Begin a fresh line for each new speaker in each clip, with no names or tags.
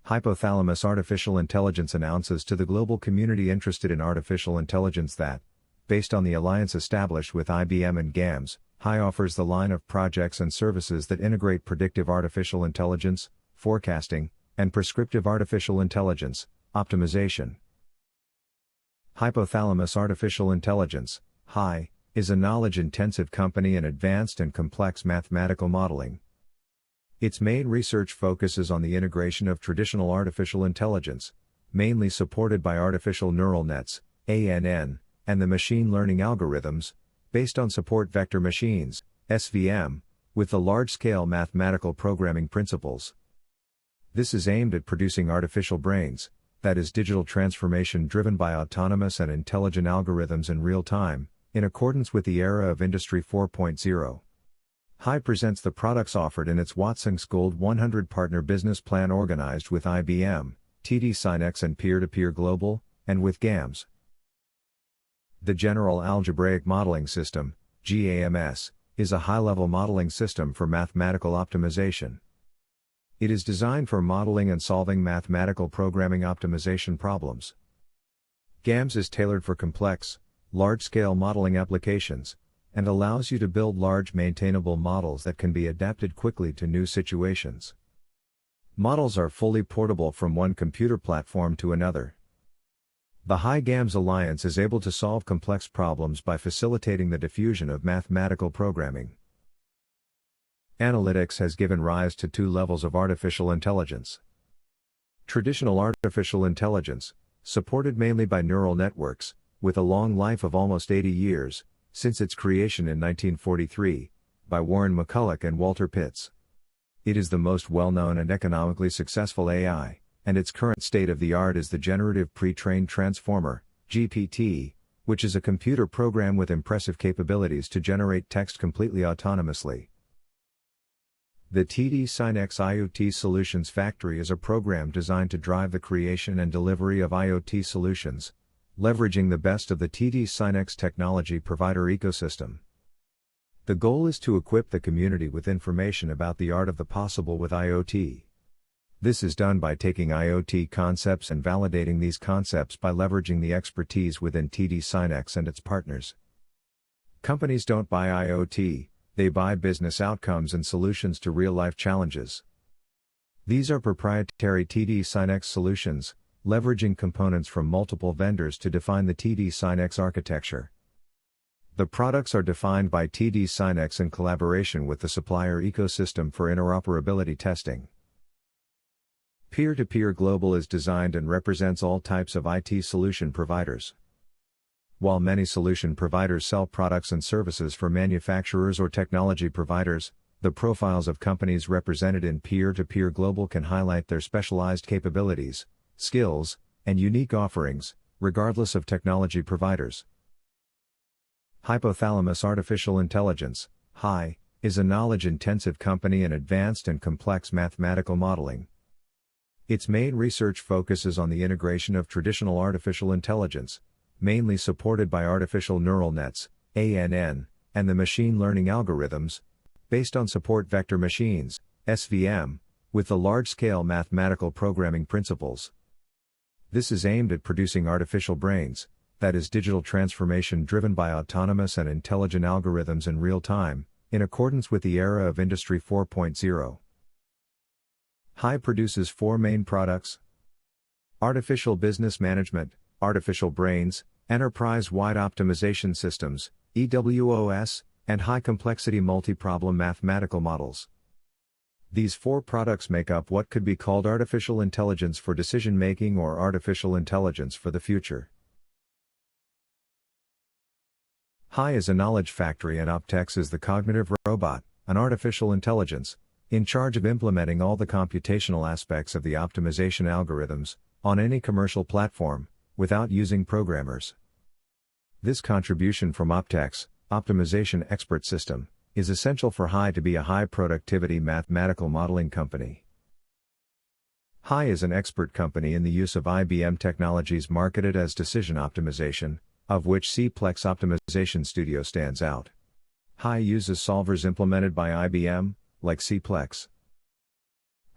Hypothalamus Artificial Intelligence announces to the global community interested in artificial intelligence that, based on the alliance established with IBM and GAMS, HAI offers the line of projects and services that integrate predictive artificial intelligence, forecasting, and prescriptive artificial intelligence, optimization. Hypothalamus Artificial Intelligence, HAI, is a knowledge-intensive company in advanced and complex mathematical modeling. Its main research focuses on the integration of traditional artificial intelligence, mainly supported by artificial neural nets, ANN, and the machine learning algorithms, based on support vector machines, SVM, with the large-scale mathematical programming principles. This is aimed at producing artificial brains, that is digital transformation driven by autonomous and intelligent algorithms in real time, in accordance with the era of Industry 4.0. HAI presents the products offered in its Watson's Gold 100 Partner Business Plan organized with IBM, TD SYNNEX and Peer-to-Peer Global, and with GAMS. The General Algebraic Modeling System, GAMS, is a high-level modeling system for mathematical optimization. It is designed for modeling and solving mathematical programming optimization problems. GAMS is tailored for complex, large-scale modeling applications, and allows you to build large maintainable models that can be adapted quickly to new situations. Models are fully portable from one computer platform to another. The HAI-GAMS Alliance is able to solve complex problems by facilitating the diffusion of mathematical programming. Analytics has given rise to two levels of artificial intelligence. Traditional artificial intelligence, supported mainly by neural networks, with a long life of almost 80 years, since its creation in 1943, by Warren McCulloch and Walter Pitts. It is the most well-known and economically successful AI, and its current state-of-the-art is the Generative Pre-trained Transformer, GPT, which is a computer program with impressive capabilities to generate text completely autonomously. The TD SYNNEX IoT Solutions Factory is a program designed to drive the creation and delivery of IoT solutions, leveraging the best of the TD SYNNEX technology provider ecosystem. The goal is to equip the community with information about the art of the possible with IoT. This is done by taking IoT concepts and validating these concepts by leveraging the expertise within TD SYNNEX and its partners. Companies don't buy IoT, they buy business outcomes and solutions to real-life challenges. These are proprietary TD SYNNEX solutions, leveraging components from multiple vendors to define the TD SYNNEX architecture. The products are defined by TD SYNNEX in collaboration with the supplier ecosystem for interoperability testing. Peer-to-Peer Global is designed and represents all types of IT solution providers. While many solution providers sell products and services for manufacturers or technology providers, the profiles of companies represented in Peer-to-Peer Global can highlight their specialized capabilities, skills, and unique offerings, regardless of technology providers. Hypothalamus Artificial Intelligence, HAI, is a knowledge-intensive company in advanced and complex mathematical modeling. Its main research focuses on the integration of traditional artificial intelligence, mainly supported by artificial neural nets, ANN, and the machine learning algorithms, based on support vector machines, SVM, with the large-scale mathematical programming principles. This is aimed at producing artificial brains, that is digital transformation driven by autonomous and intelligent algorithms in real time, in accordance with the era of Industry 4.0. HAI produces four main products: Artificial Business Management, Artificial Brains, Enterprise-Wide Optimization Systems, EWOS, and High-Complexity Multi-Problem Mathematical Models. These four products make up what could be called artificial intelligence for decision-making or artificial intelligence for the future. HAI is a knowledge factory and Optex is the cognitive robot, an artificial intelligence, in charge of implementing all the computational aspects of the optimization algorithms, on any commercial platform, without using programmers. This contribution from Optex, Optimization Expert System, is essential for HAI to be a high-productivity mathematical modeling company. HAI is an expert company in the use of IBM technologies marketed as decision optimization, of which C-Plex Optimization Studio stands out. HAI uses solvers implemented by IBM, like C-Plex.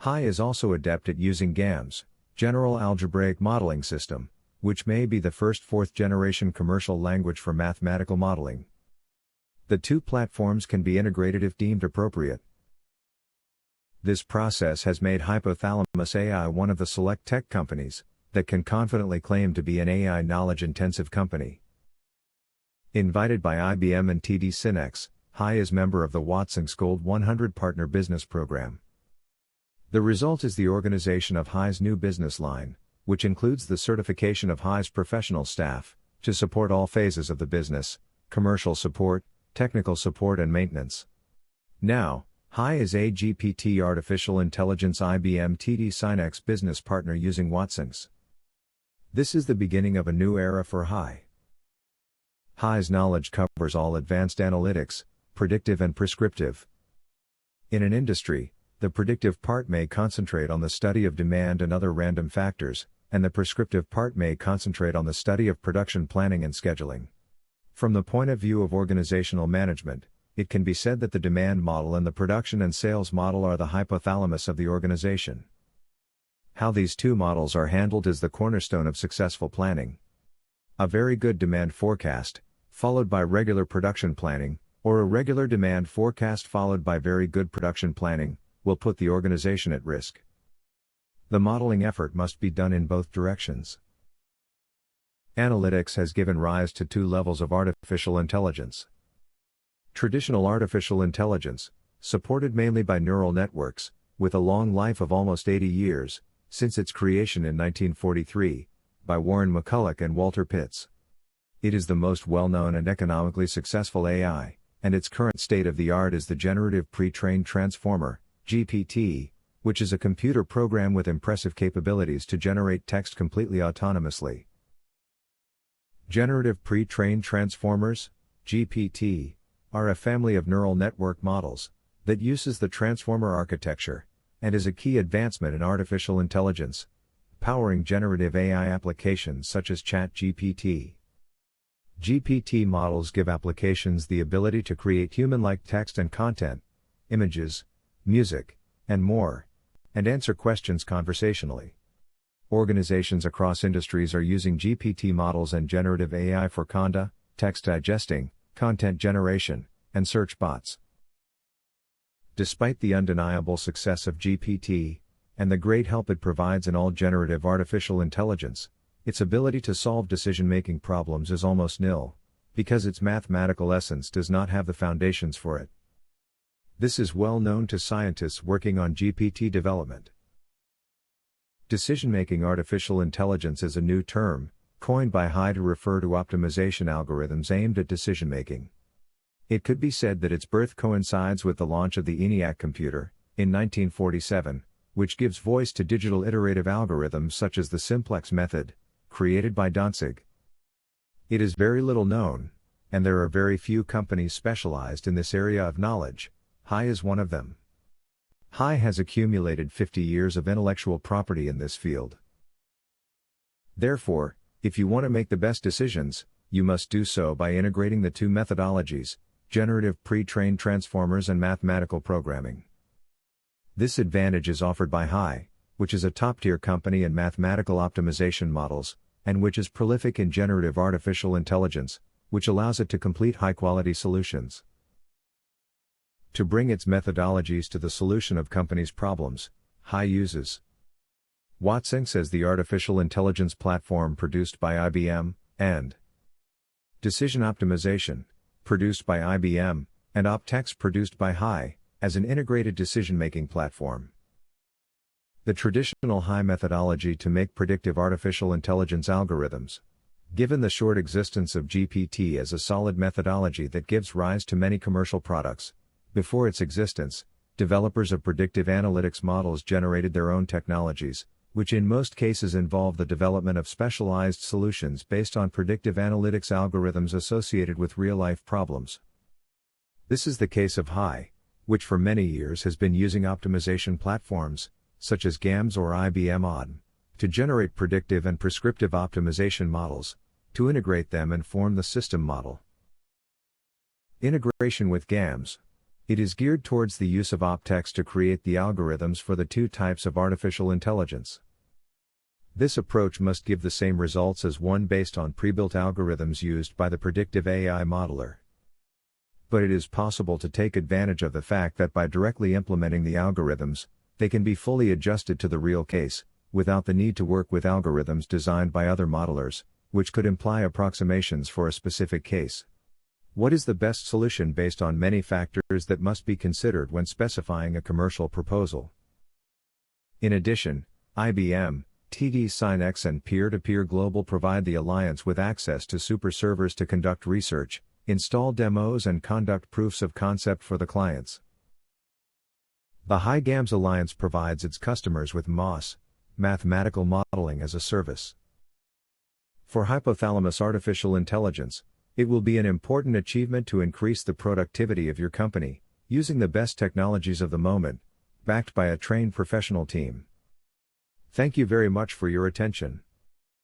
HAI is also adept at using GAMS, General Algebraic Modeling System, which may be the first fourth-generation commercial language for mathematical modeling. The two platforms can be integrated if deemed appropriate. This process has made Hypothalamus AI one of the select tech companies that can confidently claim to be an AI knowledge-intensive company. Invited by IBM and TD SYNNEX, HAI is member of the Watson's Gold 100 Partner Business Program. The result is the organization of HAI's new business line, which includes the certification of HAI's professional staff to support all phases of the business, commercial support, technical support and maintenance. Now, HAI is a GPT Artificial Intelligence IBM TD SYNNEX business partner using Watson's. This is the beginning of a new era for HAI. HAI's knowledge covers all advanced analytics, predictive and prescriptive. In an industry, the predictive part may concentrate on the study of demand and other random factors, and the prescriptive part may concentrate on the study of production planning and scheduling. From the point of view of organizational management, it can be said that the demand model and the production and sales model are the hypothalamus of the organization. How these two models are handled is the cornerstone of successful planning. A very good demand forecast, followed by regular production planning, or a regular demand forecast followed by very good production planning, will put the organization at risk. The modeling effort must be done in both directions. Analytics has given rise to two levels of artificial intelligence. Traditional artificial intelligence, supported mainly by neural networks, with a long life of almost 80 years, since its creation in 1943, by Warren McCulloch and Walter Pitts. It is the most well-known and economically successful AI, and its current state-of-the-art is the Generative Pre-trained Transformer, GPT, which is a computer program with impressive capabilities to generate text completely autonomously. Generative Pre-trained Transformers, GPT, are a family of neural network models that uses the transformer architecture, and is a key advancement in artificial intelligence, powering generative AI applications such as ChatGPT. GPT models give applications the ability to create human-like text and content, images, music, and more, and answer questions conversationally. Organizations across industries are using GPT models and generative AI for conda, text digesting, content generation, and search bots. Despite the undeniable success of GPT, and the great help it provides in all generative artificial intelligence, its ability to solve decision-making problems is almost nil, because its mathematical essence does not have the foundations for it. This is well known to scientists working on GPT development. Decision-making artificial intelligence is a new term, coined by HAI to refer to optimization algorithms aimed at decision-making. It could be said that its birth coincides with the launch of the ENIAC computer, in 1947, which gives voice to digital iterative algorithms such as the simplex method, created by Danzig. It is very little known, and there are very few companies specialized in this area of knowledge. HAI is one of them. HAI has accumulated 50 years of intellectual property in this field. Therefore, if you want to make the best decisions, you must do so by integrating the two methodologies, generative pre-trained transformers and mathematical programming. This advantage is offered by HAI, which is a top-tier company in mathematical optimization models, and which is prolific in generative artificial intelligence, which allows it to complete high-quality solutions. To bring its methodologies to the solution of companies' problems, HAI uses Watson's as the artificial intelligence platform produced by IBM, and Decision Optimization, produced by IBM, and OpText produced by HAI, as an integrated decision-making platform. The traditional HAI methodology to make predictive artificial intelligence algorithms. Given the short existence of GPT as a solid methodology that gives rise to many commercial products, before its existence, developers of predictive analytics models generated their own technologies, which in most cases involve the development of specialized solutions based on predictive analytics algorithms associated with real-life problems. This is the case of HAI, which for many years has been using optimization platforms, such as GAMS or IBM ODM, to generate predictive and prescriptive optimization models, to integrate them and form the system model. Integration with GAMS. It is geared towards the use of optext to create the algorithms for the two types of artificial intelligence. This approach must give the same results as one based on pre-built algorithms used by the predictive AI modeler. But it is possible to take advantage of the fact that by directly implementing the algorithms, they can be fully adjusted to the real case, without the need to work with algorithms designed by other modelers, which could imply approximations for a specific case. What is the best solution based on many factors that must be considered when specifying a commercial proposal? In addition, IBM, TD SYNNEX and Peer-to-Peer Global provide the alliance with access to super servers to conduct research, install demos and conduct proofs of concept for the clients. The HAI-GAMS Alliance provides its customers with MOS, mathematical modeling as a service. For hypothalamus artificial intelligence, it will be an important achievement to increase the productivity of your company, using the best technologies of the moment, backed by a trained professional team. Thank you very much for your attention.